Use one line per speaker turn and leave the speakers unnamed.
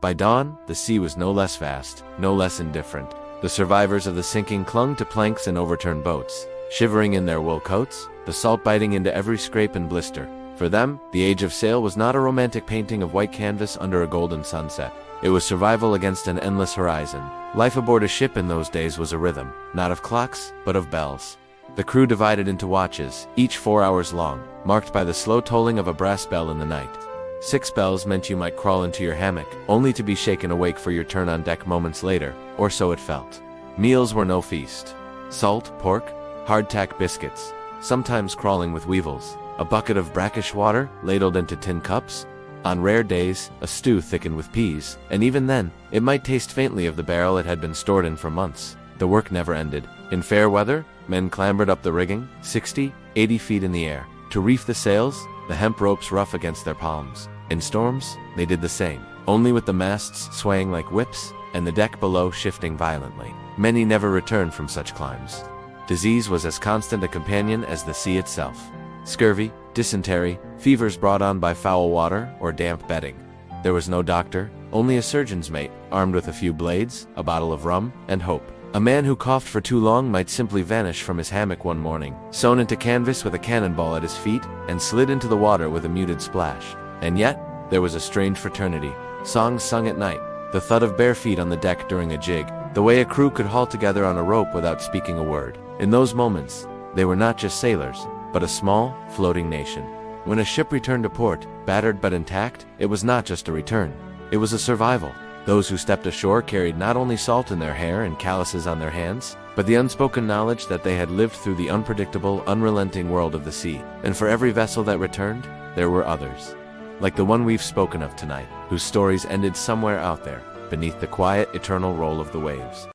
By dawn, the sea was no less vast, no less indifferent. The survivors of the sinking clung to planks and overturned boats, shivering in their wool coats, the salt biting into every scrape and blister. For them, the age of sail was not a romantic painting of white canvas under a golden sunset. It was survival against an endless horizon. Life aboard a ship in those days was a rhythm, not of clocks, but of bells. The crew divided into watches, each 4 hours long, marked by the slow tolling of a brass bell in the night. 6 bells meant you might crawl into your hammock, only to be shaken awake for your turn on deck moments later, or so it felt. Meals were no feast. Salt, pork, hardtack biscuits, sometimes crawling with weevils, a bucket of brackish water ladled into tin cups. On rare days, a stew thickened with peas, and even then, it might taste faintly of the barrel it had been stored in for months. The work never ended. In fair weather, men clambered up the rigging, 60, 80 feet in the air, to reef the sails, the hemp ropes rough against their palms. In storms, they did the same, only with the masts swaying like whips, and the deck below shifting violently. Many never returned from such climbs. Disease was as constant a companion as the sea itself. Scurvy, dysentery, fevers brought on by foul water or damp bedding. There was no doctor, only a surgeon's mate, armed with a few blades, a bottle of rum, and hope. A man who coughed for too long might simply vanish from his hammock one morning, sewn into canvas with a cannonball at his feet, and slid into the water with a muted splash. And yet, there was a strange fraternity. Songs sung at night, the thud of bare feet on the deck during a jig, the way a crew could haul together on a rope without speaking a word. In those moments, they were not just sailors, but a small, floating nation. When a ship returned to port, battered but intact, it was not just a return. It was a survival. Those who stepped ashore carried not only salt in their hair and calluses on their hands, but the unspoken knowledge that they had lived through the unpredictable, unrelenting world of the sea. And for every vessel that returned, there were others. Like the one we've spoken of tonight, whose stories ended somewhere out there, beneath the quiet, eternal roll of the waves.